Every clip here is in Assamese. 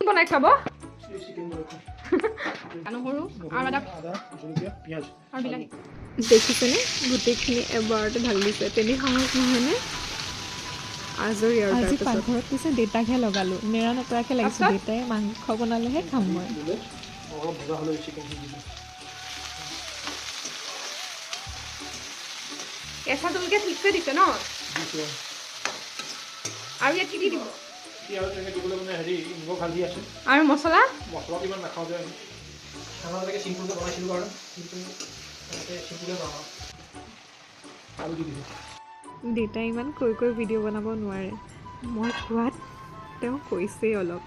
বনাই খাব চিকেন বনাই নহৰু আৰু আদা জলকীয়া পিঁয়াজ আৰু বিলাহী দেখিছেনে গোটেইখিনি এবাৰতে ঢালি দিছে তেনে সহজ নহয়নে আজৰি আৰু আজি তাৰপিছত পাকঘৰত পিছে দেউতাকহে লগালোঁ নেৰা নপৰাকৈ লাগিছে দেউতাই মাংস বনালেহে খাম মই অলপ ভজা হ'লে চিকেন দিলে কেঁচা জলকীয়া ঠিকছে দিছে ন আৰু ইয়াত কি দি দিব আৰু তেনেকৈ দিবলৈ মানে হেৰি নিমখ হালধি আছে আৰু মছলা মছলাটো ইমান নাখাওঁ যে খানা তেনেকৈ চিম্পুলকৈ বনাইছিলোঁ বাৰু কিন্তু তেনেকৈ চিম্পুলকৈ বনাওঁ আলু দি দিছোঁ দেউতাই ইমান কৈ ভিডিঅ' বনাব নোৱাৰে মই কোৱাত তেওঁ কৈছেই অলপ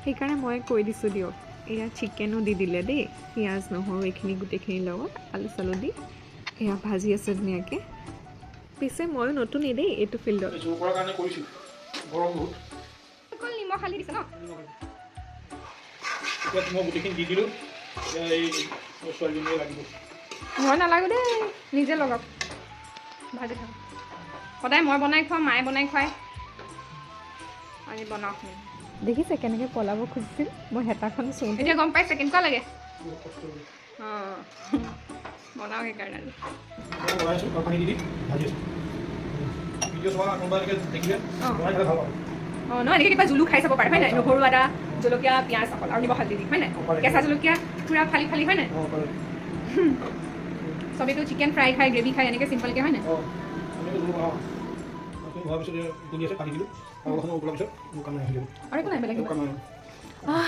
সেইকাৰণে মই কৈ দিছোঁ দিয়ক এয়া চিকেনো দি দিলে দেই পিঁয়াজ নহৰু এইখিনি গোটেইখিনিৰ লগত আলু চালু দি এয়া ভাজি আছে ধুনীয়াকৈ পিছে ময়ো নতুনেই দেই এইটো ফিল্ডত জোৰ কৰাৰ কাৰণে কৰিছোঁ গৰম বহুত অকল নিমখ হালধি দিছে ন এতিয়া মই গোটেইখিনি দি দিলোঁ এতিয়া এই ছোৱালীজনীয়ে লাগিব মই নালাগো দেই নিজে লগাওক ভাজি থাকক সদায় মই বনাই খুৱাওঁ মায়ে বনাই খুৱায় আজি বনাওক দেখিছে কেনেকৈ পলাব খুজিছিল মই হেতাখন চুওঁ এতিয়া গম পাইছে কেনেকুৱা লাগে বহুত কষ্ট কৰি অঁ বনাওক সেইকাৰণে আজি মই বনাইছোঁ পানী দি ভাজি আছোঁ ভিডিঅ' চোৱা কোনোবা এনেকৈ দেখিলে বনাই খালে ভাল পাব অঁ নহয় এনেকৈ কিবা জুলু খাই চাব পাৰে হয় নাই নহৰু আদা জলকীয়া পিঁয়াজ অকল আৰু নিমখ হালধি দি হয় নাই কেঁচা জলকীয়া পূৰা ফালি ফালি হয় নাই অঁ পাৰে চবেইতো চিকেন ফ্ৰাই খায় গ্ৰেভি খায় এনেকৈ চিম্পলকৈ হয় নাই অঁ এনেকৈ জোৰ বনাওঁ হোৱাৰ পিছত তুলি আছে পানী দিলোঁ আৰু উতলাৰ পিছত দোকান আহি যাব আৰু একো নাই বেলেগ দোকান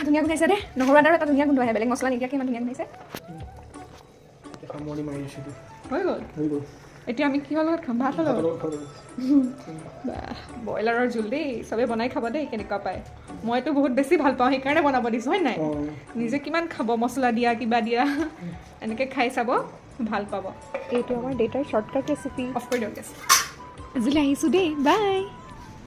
ধুনীয়া গোন্ধাইছে দেই নহৰু আদাৰ এটা ধুনীয়া গোন্ধ আহে বেলেগ মছলা নিদিয়াকৈ ইমান ধুনীয়া গোন্ধাইছে সামৰণি মাৰি দিছোঁ হৈ গ'ল হৈ গ'ল এতিয়া আমি কিহৰ লগত খাম ভাতৰ লগত ব্ৰইলাৰৰ জোল দেই চবেই বনাই খাব দেই কেনেকুৱা পায় মইতো বহুত বেছি ভাল পাওঁ সেইকাৰণে বনাব দিছোঁ হয় নাই নিজে কিমান খাব মছলা দিয়া কিবা দিয়া এনেকৈ খাই চাব ভাল পাব এইটো আমাৰ দেউতাৰ শ্বৰ্টকাট ৰেচিপি অফ কৰি দিয়ক গেছ আজিলৈ আহিছোঁ দেই বাই